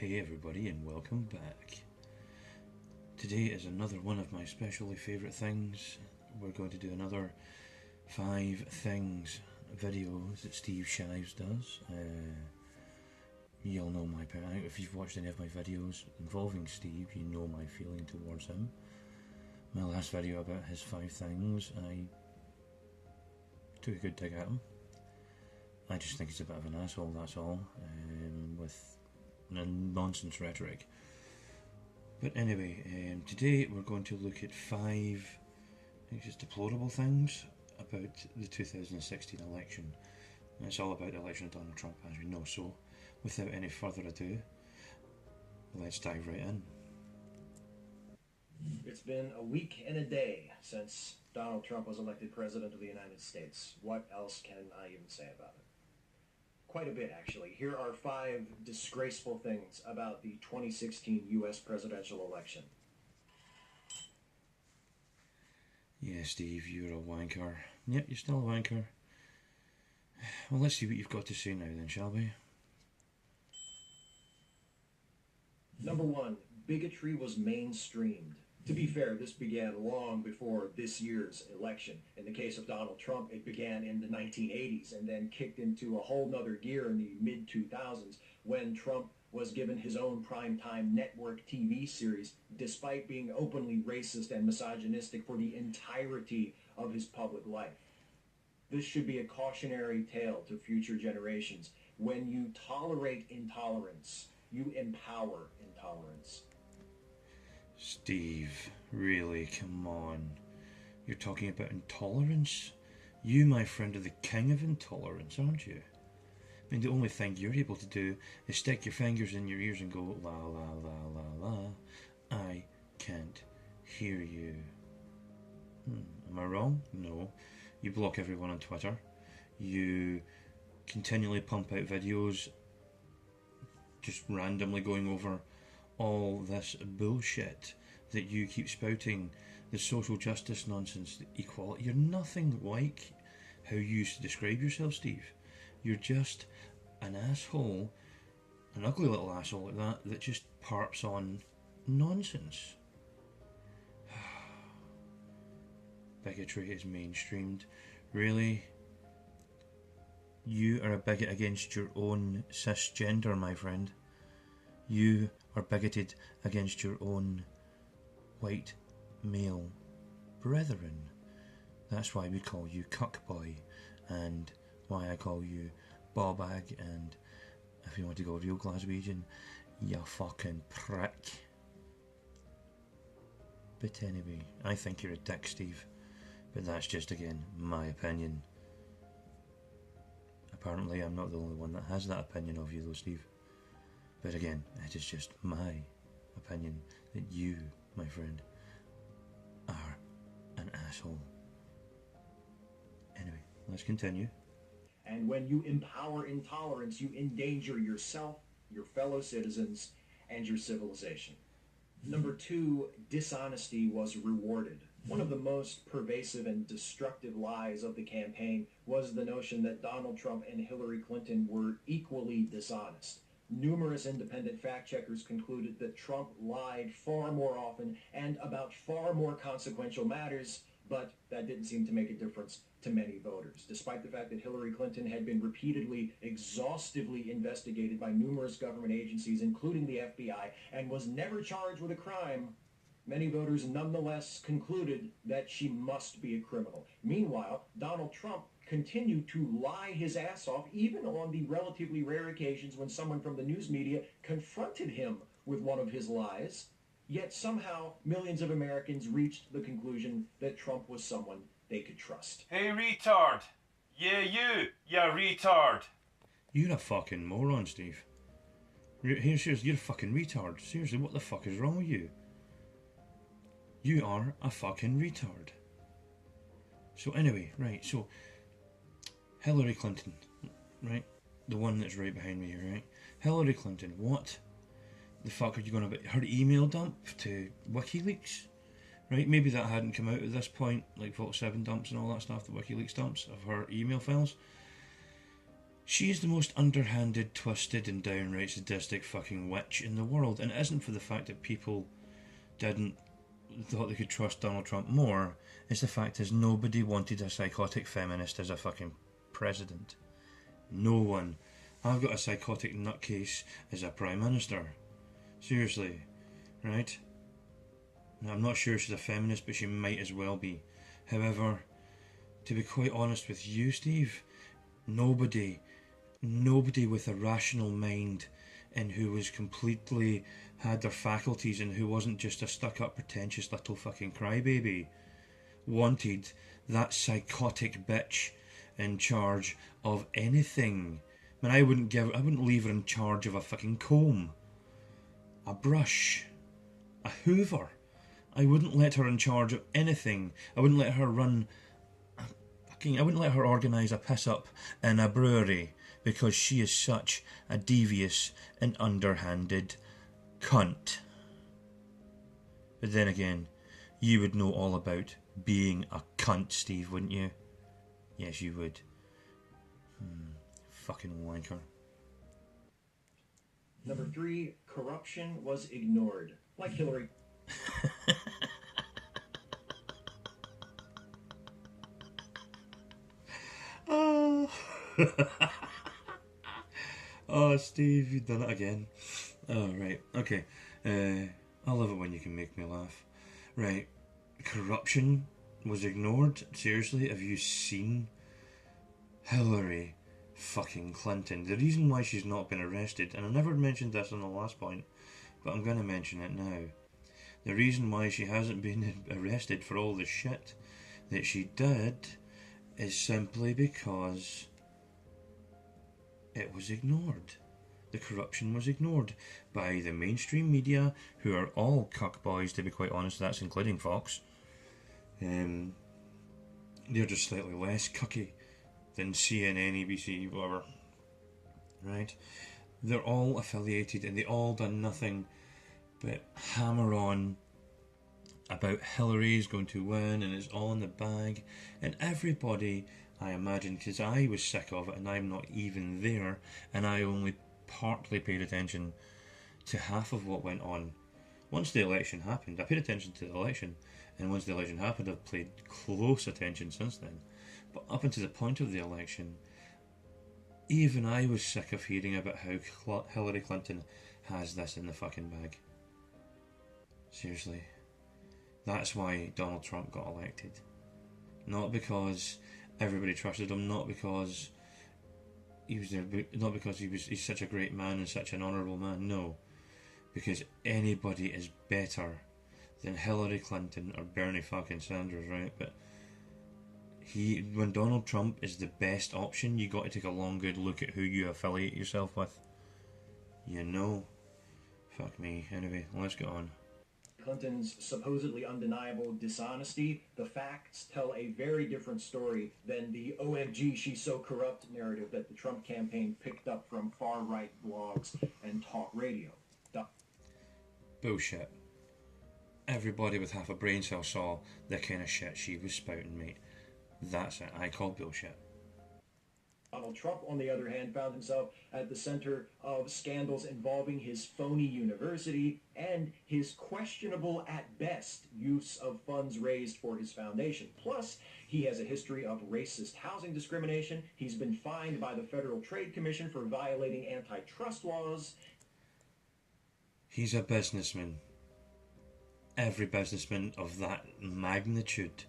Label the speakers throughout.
Speaker 1: Hey everybody and welcome back. Today is another one of my specially favourite things. We're going to do another 5 things videos that Steve Shives does. You'll know my opinion. If you've watched any of my videos involving Steve, you know my feeling towards him. My last video about his 5 things, I took a good dig at him. I just think he's a bit of an asshole, that's all, with nonsense rhetoric. But anyway, today we're going to look at 5, I think it's deplorable things about the 2016 election. And it's all about the election of Donald Trump, as we know. So, without any further ado, let's dive right in.
Speaker 2: It's been a week and a day since Donald Trump was elected President of the United States. What else can I even say about it? Quite a bit, actually. Here are 5 disgraceful things about the 2016 U.S. presidential election.
Speaker 1: Yeah, Steve, you're a wanker. Yep, you're still a wanker. Well, let's see what you've got to say now then, shall we?
Speaker 2: Number 1, bigotry was mainstreamed. To be fair, this began long before this year's election. In the case of Donald Trump, it began in the 1980s and then kicked into a whole nother gear in the mid-2000s when Trump was given his own primetime network TV series, despite being openly racist and misogynistic for the entirety of his public life. This should be a cautionary tale to future generations. When you tolerate intolerance, you empower intolerance.
Speaker 1: Steve, really, come on. You're talking about intolerance? You, my friend, are the king of intolerance, aren't you? I mean, the only thing you're able to do is stick your fingers in your ears and go, la la la la la, I can't hear you. Am I wrong? No. You block everyone on Twitter. You continually pump out videos just randomly going over all this bullshit that you keep spouting, the social justice nonsense, the equality. You're nothing like how you used to describe yourself, Steve. You're just an asshole, an ugly little asshole like that just parps on nonsense. Bigotry is mainstreamed. Really? You are a bigot against your own cisgender, my friend. You are bigoted against your own white male brethren. That's why we call you cuckboy, and why I call you bawbag, and if you want to go real Glaswegian, you fucking prick. But anyway, I think you're a dick, Steve, but that's just, again, my opinion. Apparently I'm not the only one that has that opinion of you though, Steve. But again, it is just my opinion that you, my friend, are an asshole. Anyway, let's continue.
Speaker 2: And when you empower intolerance, you endanger yourself, your fellow citizens, and your civilization. Number 2, dishonesty was rewarded. One of the most pervasive and destructive lies of the campaign was the notion that Donald Trump and Hillary Clinton were equally dishonest. Numerous independent fact-checkers concluded that Trump lied far more often and about far more consequential matters, but that didn't seem to make a difference to many voters. Despite the fact that Hillary Clinton had been repeatedly, exhaustively investigated by numerous government agencies, including the FBI, and was never charged with a crime, many voters nonetheless concluded that she must be a criminal. Meanwhile, Donald Trump continued to lie his ass off, even on the relatively rare occasions when someone from the news media confronted him with one of his lies. Yet somehow, millions of Americans reached the conclusion that Trump was someone they could trust.
Speaker 3: Hey, retard! Yeah, you retard!
Speaker 1: You're a fucking moron, Steve. Seriously, you're a fucking retard. Seriously, what the fuck is wrong with you? You are a fucking retard. So anyway, right, so Hillary Clinton, right? The one that's right behind me here, right? Hillary Clinton, what the fuck are you going about? Her email dump to WikiLeaks? Right, maybe that hadn't come out at this point, like Vault 7 dumps and all that stuff, the WikiLeaks dumps of her email files. She is the most underhanded, twisted, and downright sadistic fucking witch in the world, and it isn't for the fact that people thought they could trust Donald Trump more. It's the fact is nobody wanted a psychotic feminist as a fucking president. No one. I've got a psychotic nutcase as a prime minister. Seriously, right? Now, I'm not sure she's a feminist, but she might as well be. However, to be quite honest with you, Steve, nobody with a rational mind and who was completely had their faculties and who wasn't just a stuck-up, pretentious little fucking crybaby wanted that psychotic bitch in charge of anything. Man, I wouldn't leave her in charge of a fucking comb, a brush, a hoover. I wouldn't let her in charge of anything. I wouldn't let her I wouldn't let her organise a piss-up in a brewery because she is such a devious and underhanded cunt. But then again, you would know all about being a cunt, Steve, wouldn't you? Yes, you would. Fucking wanker.
Speaker 2: Number 3, corruption was ignored. Like Hillary.
Speaker 1: Oh. Oh, Steve, you've done it again. Oh, right. Okay. I love it when you can make me laugh. Right. Corruption was ignored? Seriously? Have you seen Hillary fucking Clinton? The reason why she's not been arrested, and I never mentioned this on the last point, but I'm going to mention it now. The reason why she hasn't been arrested for all the shit that she did is simply because it was ignored. The corruption was ignored by the mainstream media, who are all cuckboys, to be quite honest. That's including Fox. They're just slightly less cucky than CNN, ABC, whatever. Right? They're all affiliated and they all done nothing but hammer on about Hillary's going to win and it's all in the bag. And everybody, I imagine, because I was sick of it and I'm not even there, and I only partly paid attention to half of what went on. Once the election happened, I paid attention to the election, and once the election happened, I've played close attention since then. But up until the point of the election, even I was sick of hearing about how Hillary Clinton has this in the fucking bag. Seriously. That's why Donald Trump got elected. Not because everybody trusted him, not because he was there, not because he's such a great man and such an honourable man, no. Because anybody is better than Hillary Clinton or Bernie fucking Sanders, right? But when Donald Trump is the best option, you got to take a long good look at who you affiliate yourself with. You know? Fuck me. Anyway, let's get on.
Speaker 2: Clinton's supposedly undeniable dishonesty, the facts tell a very different story than the OMG she's so corrupt narrative that the Trump campaign picked up from far-right blogs and talk radio.
Speaker 1: Bullshit. Everybody with half a brain cell saw the kind of shit she was spouting, mate. That's it. I call bullshit.
Speaker 2: Donald Trump, on the other hand, found himself at the center of scandals involving his phony university and his questionable, at best, use of funds raised for his foundation. Plus, he has a history of racist housing discrimination. He's been fined by the Federal Trade Commission for violating antitrust laws.
Speaker 1: He's a businessman. Every businessman of that magnitude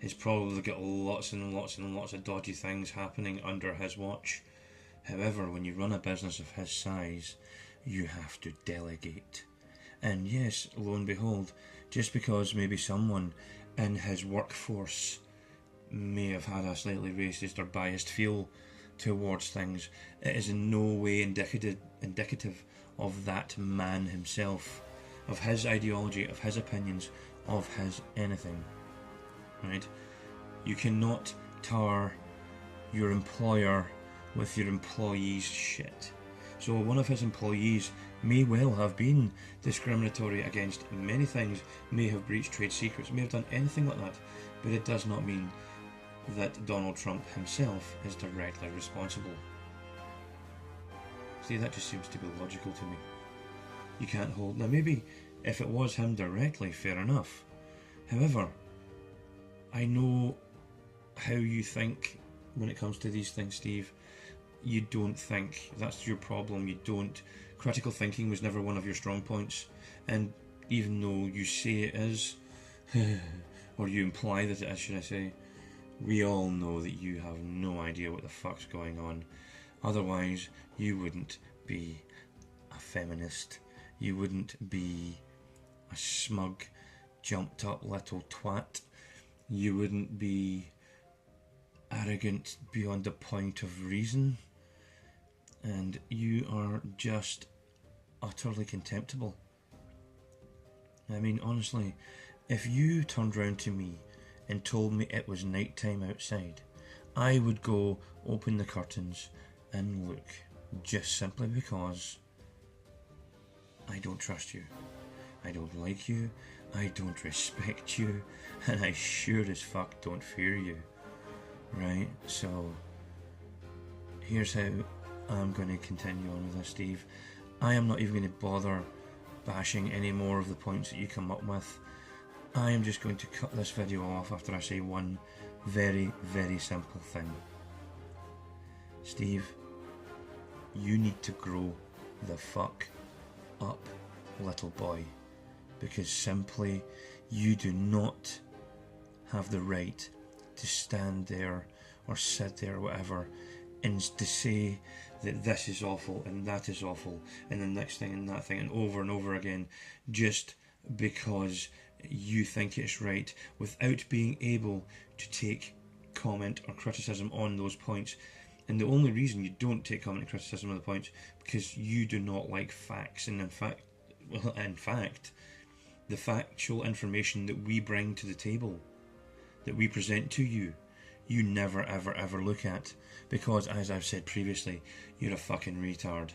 Speaker 1: has probably got lots and lots and lots of dodgy things happening under his watch. However, when you run a business of his size, you have to delegate. And yes, lo and behold, just because maybe someone in his workforce may have had a slightly racist or biased feel towards things, it is in no way indicative of that man himself, of his ideology, of his opinions, of his anything. Right? You cannot tar your employer with your employee's shit. So one of his employees may well have been discriminatory against many things, may have breached trade secrets, may have done anything like that, but it does not mean that Donald Trump himself is directly responsible. See, that just seems to be logical to me. You can't hold... Now maybe if it was him directly, fair enough. However, I know how you think when it comes to these things, Steve. You don't think. That's your problem. You don't. Critical thinking was never one of your strong points. And even though you say it is, or you imply that it is, should I say, we all know that you have no idea what the fuck's going on. Otherwise, you wouldn't be a feminist. You wouldn't be a smug, jumped up little twat. You wouldn't be arrogant beyond the point of reason. And you are just utterly contemptible. I mean, honestly, if you turned round to me and told me it was night time outside, I would go open the curtains and look, just simply because I don't trust you, I don't like you, I don't respect you, and I sure as fuck don't fear you, right? So here's how I'm going to continue on with this, Steve. I am not even going to bother bashing any more of the points that you come up with. I am just going to cut this video off after I say one very, very simple thing. Steve, you need to grow the fuck up, little boy, because simply you do not have the right to stand there or sit there or whatever and to say that this is awful and that is awful and the next thing and that thing and over again just because you think it's right, without being able to take comment or criticism on those points. And the only reason you don't take comment and criticism on the points because you do not like facts, and in fact, the factual information that we bring to the table, that we present to you, you never ever look at, because as I've said previously, you're a fucking retard,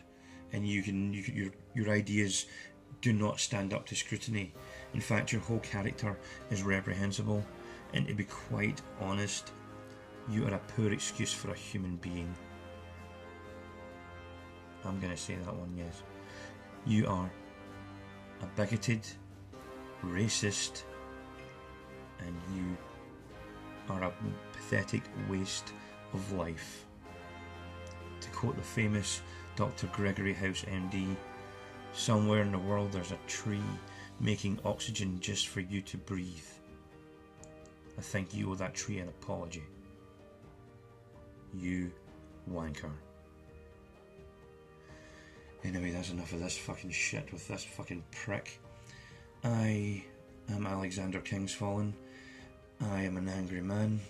Speaker 1: and your ideas do not stand up to scrutiny. In fact, your whole character is reprehensible, and to be quite honest, you are a poor excuse for a human being. I'm gonna say that one, yes. You are a bigoted, racist, and you are a pathetic waste of life. To quote the famous Dr. Gregory House MD, somewhere in the world there's a tree making oxygen just for you to breathe. I think you owe that tree an apology. You wanker. Anyway, that's enough of this fucking shit with this fucking prick. I am Alexander Kingsfallen. I am an angry man.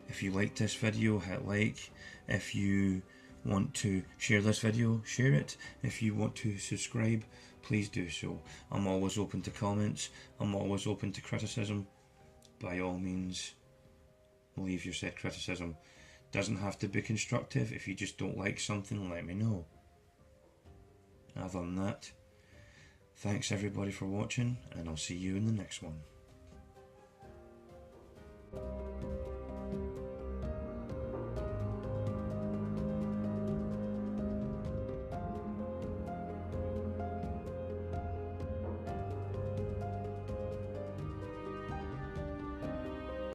Speaker 1: If you liked this video, hit like. If you want to share this video, share it. If you want to subscribe, please do so. I'm always open to comments. I'm always open to criticism. By all means, leave your said criticism. Doesn't have to be constructive. If you just don't like something, let me know. Other than that, thanks everybody for watching, and I'll see you in the next one.